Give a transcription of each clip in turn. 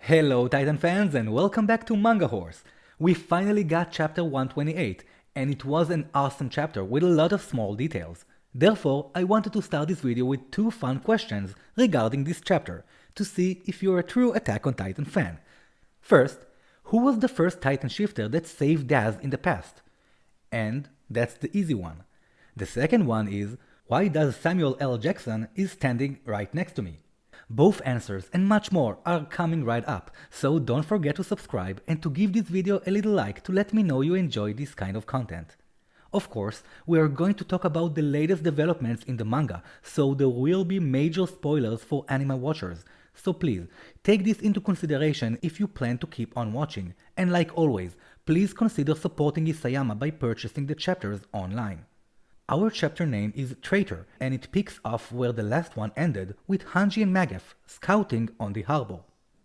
Hello Titan fans and welcome back to Manga Horse. We finally got chapter 128 and it was an awesome chapter with a lot of small details. Therefore, I wanted to start this video with two fun questions regarding this chapter to see if you're a true Attack on Titan fan. First, who was the first Titan shifter that saved Daz in the past? And that's the easy one. The second one is, why does Samuel L. Jackson is standing right next to me? Both answers and much more are coming right up, so don't forget to subscribe and to give this video a little like to let me know you enjoy this kind of content. Of course, we are going to talk about the latest developments in the manga, so there will be major spoilers for anime watchers, so please take this into consideration if you plan to keep on watching, and like always, please consider supporting Isayama by purchasing the chapters online. Our chapter name is Traitor, and it picks off where the last one ended with Hanji and Magath scouting on the harbor.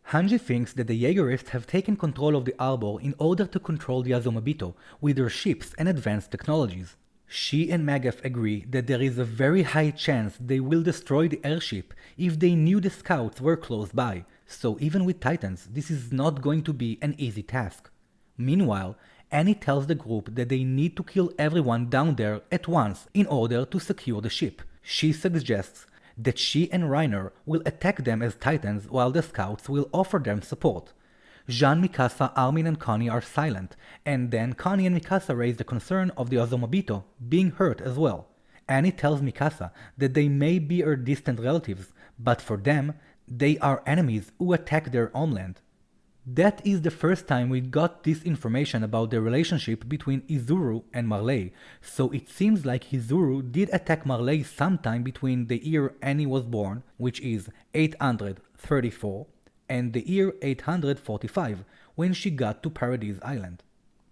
Hanji thinks that the Jaegerists have taken control of the harbor in order to control the Azumabito with their ships and advanced technologies. She and Magath agree that there is a very high chance they will destroy the airship if they knew the scouts were close by, so even with Titans, this is not going to be an easy task. Meanwhile, Annie tells the group that they need to kill everyone down there at once in order to secure the ship. She suggests that she and Reiner will attack them as Titans while the scouts will offer them support. Jean, Mikasa, Armin and Connie are silent, and then Connie and Mikasa raise the concern of the Azumabito being hurt as well. Annie tells Mikasa that they may be her distant relatives, but for them, they are enemies who attack their homeland. That is the first time we got this information about the relationship between Izuru and Marley, so it seems like Izuru did attack Marley sometime between the year Annie was born, which is 834, and the year 845, when she got to Paradise Island.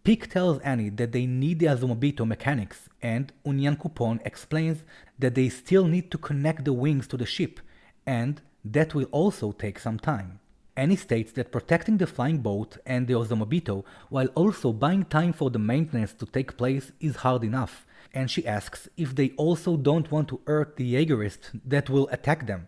Pieck tells Annie that they need the Azumabito mechanics, and Unyankopon explains that they still need to connect the wings to the ship, and that will also take some time. Annie states that protecting the flying boat and the Azumabito while also buying time for the maintenance to take place is hard enough, and she asks if they also don't want to hurt the Jaegerists that will attack them.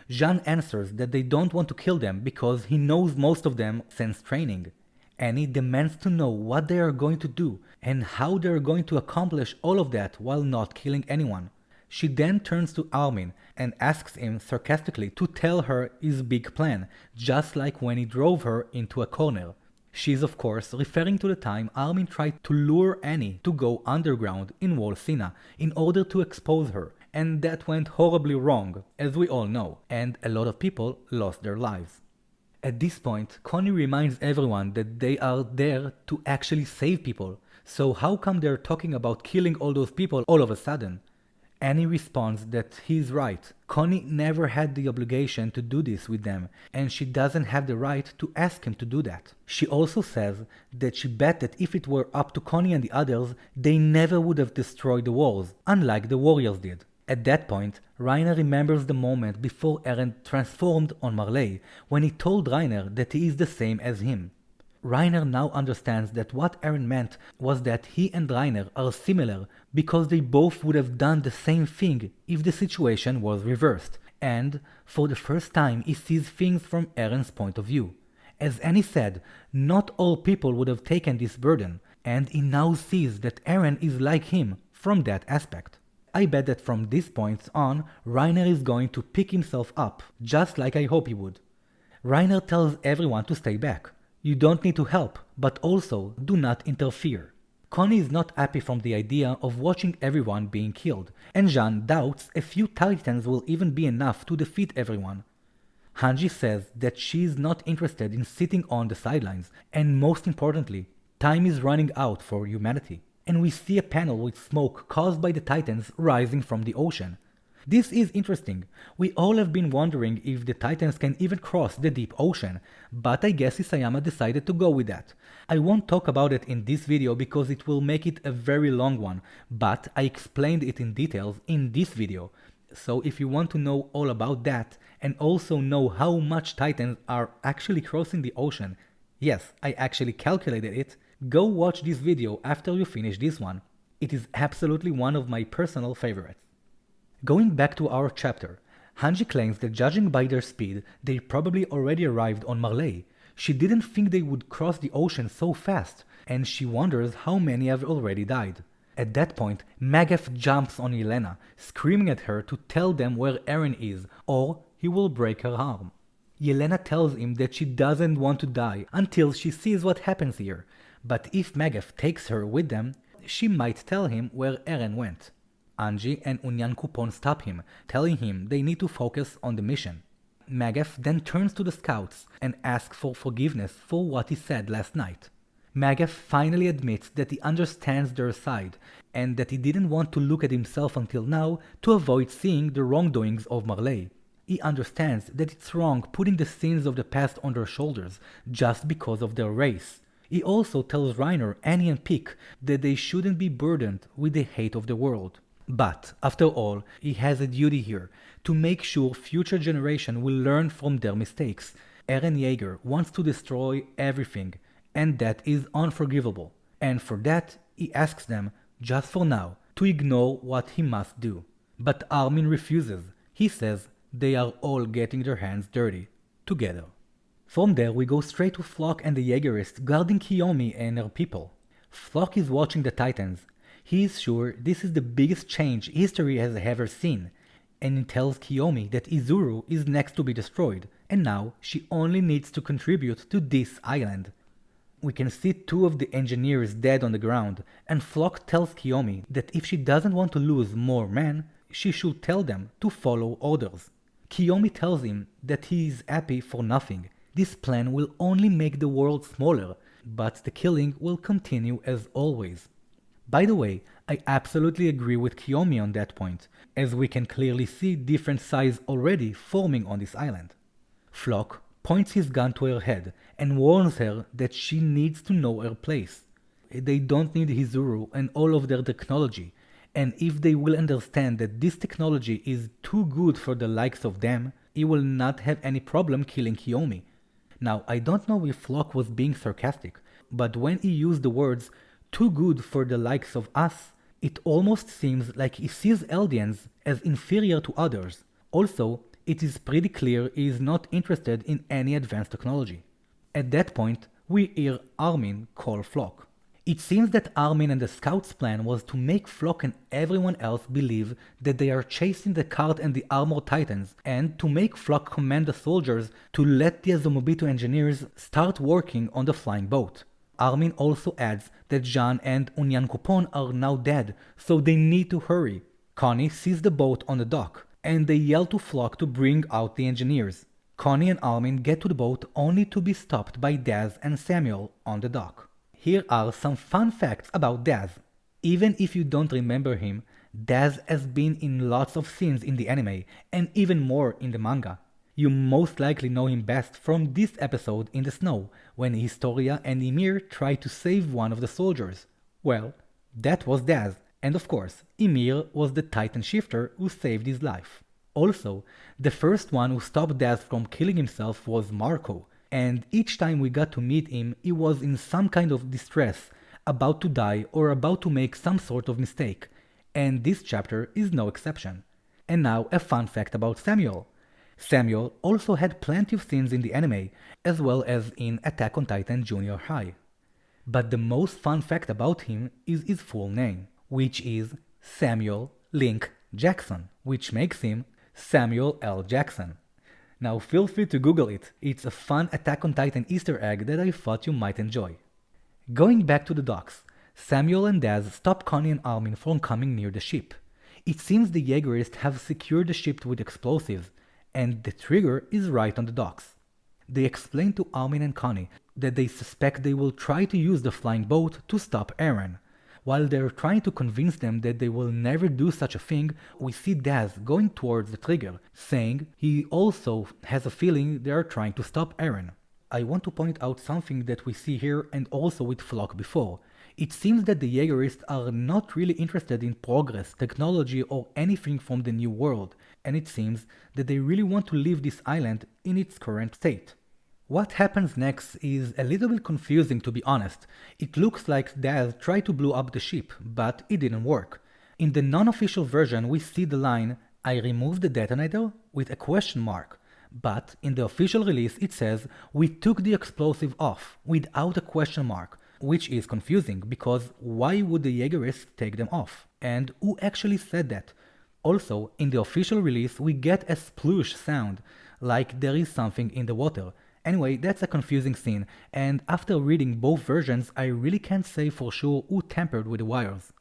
Jean answers that they don't want to kill them because he knows most of them since training. Annie demands to know what they are going to do and how they are going to accomplish all of that while not killing anyone. She then turns to Armin and asks him sarcastically to tell her his big plan, just like when he drove her into a corner. She is of course referring to the time Armin tried to lure Annie to go underground in Wall Sina in order to expose her, and that went horribly wrong, as we all know, and a lot of people lost their lives. At this point, Connie reminds everyone that they are there to actually save people, so how come they're talking about killing all those people all of a sudden? Annie responds that he's right. Connie never had the obligation to do this with them, and she doesn't have the right to ask him to do that. She also says that she bet that if it were up to Connie and the others, they never would have destroyed the walls, unlike the warriors did. At that point, Reiner remembers the moment before Eren transformed on Marley, when he told Reiner that he is the same as him. Reiner now understands that what Eren meant was that he and Reiner are similar because they both would have done the same thing if the situation was reversed, and for the first time he sees things from Eren's point of view. As Annie said, not all people would have taken this burden, and he now sees that Eren is like him from that aspect. I bet that from this point on, Reiner is going to pick himself up, just like I hope he would. Reiner tells everyone to stay back. You don't need to help, but also do not interfere. Connie is not happy from the idea of watching everyone being killed, and Jean doubts a few Titans will even be enough to defeat everyone. Hanji says that she is not interested in sitting on the sidelines, and most importantly, time is running out for humanity. And we see a panel with smoke caused by the Titans rising from the ocean. This is interesting. We all have been wondering if the Titans can even cross the deep ocean, but I guess Isayama decided to go with that. I won't talk about it in this video because it will make it a very long one, but I explained it in details in this video. So if you want to know all about that, and also know how much Titans are actually crossing the ocean, yes, I actually calculated it, go watch this video after you finish this one. It is absolutely one of my personal favorites. Going back to our chapter, Hanji claims that judging by their speed, they probably already arrived on Marley, She didn't think they would cross the ocean so fast, and she wonders how many have already died. At that point, Magath jumps on Yelena, screaming at her to tell them where Eren is, or he will break her arm. Yelena tells him that she doesn't want to die until she sees what happens here, but if Magath takes her with them, she might tell him where Eren went. Angie and Unyankopon stop him, telling him they need to focus on the mission. Magath then turns to the scouts and asks for forgiveness for what he said last night. Magath finally admits that he understands their side, and that he didn't want to look at himself until now to avoid seeing the wrongdoings of Marley. He understands that it's wrong putting the sins of the past on their shoulders just because of their race. He also tells Reiner, Annie and Pick that they shouldn't be burdened with the hate of the world. But, after all, he has a duty here, to make sure future generations will learn from their mistakes. Eren Yeager wants to destroy everything, and that is unforgivable. And for that, he asks them, just for now, to ignore what he must do. But Armin refuses. He says they are all getting their hands dirty, together. From there we go straight to Flock and the Jaegerist guarding Kiyomi and her people. Flock is watching the Titans. He is sure this is the biggest change history has ever seen, and he tells Kiyomi that Izuru is next to be destroyed, and now she only needs to contribute to this island. We can see two of the engineers dead on the ground, and Flock tells Kiyomi that if she doesn't want to lose more men, she should tell them to follow orders. Kiyomi tells him that he is happy for nothing. This plan will only make the world smaller, but the killing will continue as always. By the way, I absolutely agree with Kiyomi on that point, as we can clearly see different sides already forming on this island. Flock points his gun to her head and warns her that she needs to know her place. They don't need Hizuru and all of their technology, and if they will understand that this technology is too good for the likes of them, he will not have any problem killing Kiyomi. Now, I don't know if Flock was being sarcastic, but when he used the words too good for the likes of us, it almost seems like he sees Eldians as inferior to others. Also, it is pretty clear he is not interested in any advanced technology. At that point, we hear Armin call Flock. It seems that Armin and the scouts' plan was to make Flock and everyone else believe that they are chasing the cart and the armored titans, and to make Flock command the soldiers to let the Azumabito engineers start working on the flying boat. Armin also adds that Jean and Unyankopon are now dead, so they need to hurry. Connie sees the boat on the dock, and they yell to Flock to bring out the engineers. Connie and Armin get to the boat only to be stopped by Daz and Samuel on the dock. Here are some fun facts about Daz. Even if you don't remember him, Daz has been in lots of scenes in the anime, and even more in the manga. You most likely know him best from this episode in the snow, when Historia and Ymir try to save one of the soldiers. Well, that was Daz, and of course, Ymir was the Titan shifter who saved his life. Also, the first one who stopped Daz from killing himself was Marco, and each time we got to meet him, he was in some kind of distress, about to die or about to make some sort of mistake, and this chapter is no exception. And now a fun fact about Samuel. Samuel also had plenty of scenes in the anime, as well as in Attack on Titan Junior High. But the most fun fact about him is his full name, which is Samuel Link Jackson, which makes him Samuel L. Jackson. Now feel free to Google it, it's a fun Attack on Titan Easter egg that I thought you might enjoy. Going back to the docks, Samuel and Daz stop Connie and Armin from coming near the ship. It seems the Jaegerists have secured the ship with explosives, and the trigger is right on the docks. They explain to Armin and Connie that they suspect they will try to use the flying boat to stop Eren. While they're trying to convince them that they will never do such a thing, we see Daz going towards the trigger, saying he also has a feeling they are trying to stop Eren. I want to point out something that we see here and also with Flock before. It seems that the Jaegerists are not really interested in progress, technology or anything from the new world, and it seems that they really want to leave this island in its current state. What happens next is a little bit confusing, to be honest. It looks like Daz tried to blow up the ship, but it didn't work. In the non-official version we see the line, "I removed the detonator," with a question mark, But in the official release it says, "We took the explosive off," without a question mark, which is confusing because why would the Jaegerists take them off? And who actually said that? Also, in the official release we get a sploosh sound, like there is something in the water. Anyway, that's a confusing scene, and after reading both versions I really can't say for sure who tampered with the wires.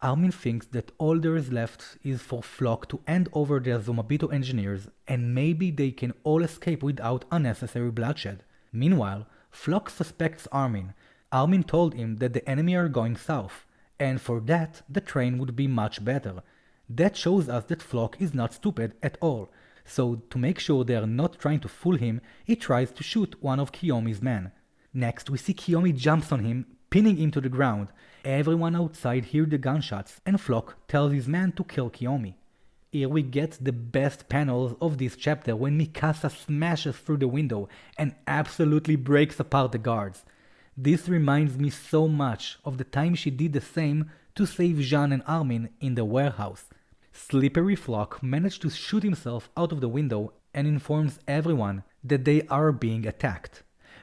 Armin thinks that all there is left is for Flock to hand over their Zomabito engineers, and maybe they can all escape without unnecessary bloodshed. Meanwhile, Flock suspects Armin. Armin told him that the enemy are going south, and for that the train would be much better. That shows us that Flock is not stupid at all, so to make sure they are not trying to fool him, he tries to shoot one of Kiyomi's men. Next, we see Kiyomi jumps on him, pinning him to the ground. Everyone outside hear the gunshots, and Flock tells his men to kill Kiyomi. Here we get the best panels of this chapter when Mikasa smashes through the window and absolutely breaks apart the guards. This reminds me so much of the time she did the same to save Jean and Armin in the warehouse. Slippery Flock managed to shoot himself out of the window and informs everyone that they are being attacked.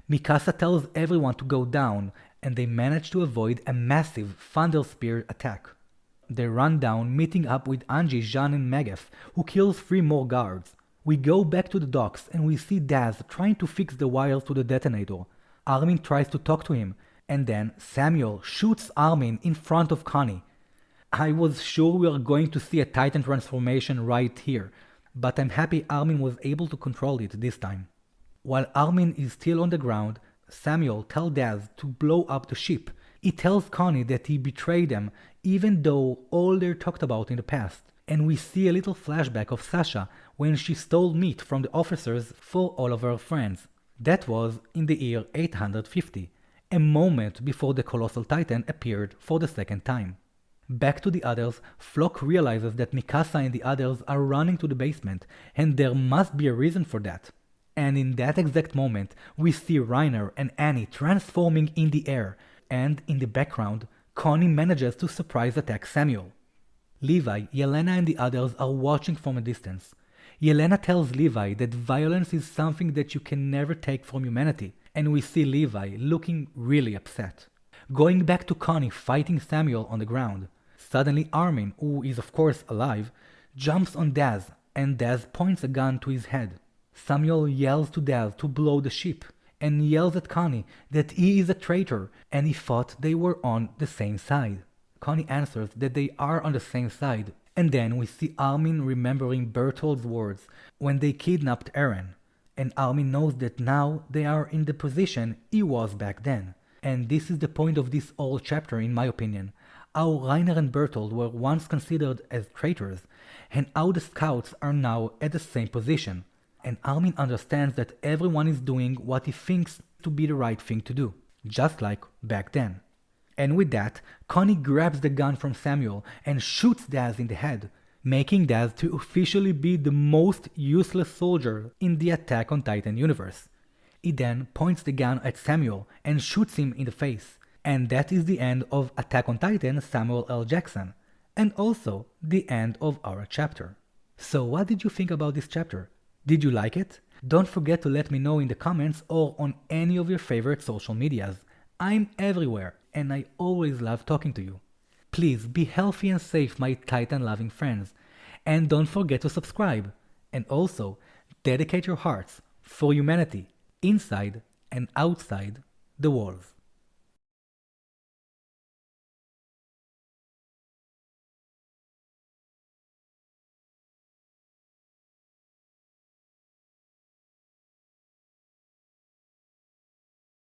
Mikasa tells everyone to go down, and they manage to avoid a massive Thunder Spear attack. They run down, meeting up with Anji, Jean and Magath, who kills 3 more guards. We go back to the docks and we see Daz trying to fix the wires to the detonator. Armin tries to talk to him, and then Samuel shoots Armin in front of Connie. I was sure we were going to see a Titan transformation right here, but I'm happy Armin was able to control it this time. While Armin is still on the ground, Samuel tells Daz to blow up the ship. He tells Connie that he betrayed them, even though all they talked about in the past. And we see a little flashback of Sasha when she stole meat from the officers for all of her friends. That was in the year 850, a moment before the Colossal Titan appeared for the second time. Back to the others, Flock realizes that Mikasa and the others are running to the basement, and there must be a reason for that. And in that exact moment, we see Reiner and Annie transforming in the air, and in the background, Connie manages to surprise attack Samuel. Levi, Yelena and the others are watching from a distance. Yelena tells Levi that violence is something that you can never take from humanity, and we see Levi looking really upset. Going back to Connie fighting Samuel on the ground. Suddenly Armin, who is of course alive, jumps on Daz, and Daz points a gun to his head. Samuel yells to Daz to blow the ship, and yells at Connie that he is a traitor and he thought they were on the same side. Connie answers that they are on the same side, and then we see Armin remembering Berthold's words when they kidnapped Eren, and Armin knows that now they are in the position he was back then. And this is the point of this whole chapter in my opinion, how Reiner and Berthold were once considered as traitors, and how the scouts are now at the same position. And Armin understands that everyone is doing what he thinks to be the right thing to do, just like back then. And with that, Connie grabs the gun from Samuel and shoots Daz in the head, making Daz to officially be the most useless soldier in the Attack on Titan universe. He then points the gun at Samuel and shoots him in the face. And that is the end of Attack on Titan Samuel L. Jackson, and also the end of our chapter. So what did you think about this chapter? Did you like it? Don't forget to let me know in the comments or on any of your favorite social medias. I'm everywhere, and I always love talking to you. Please be healthy and safe, my Titan-loving friends. And don't forget to subscribe. And also, dedicate your hearts for humanity, inside and outside the walls.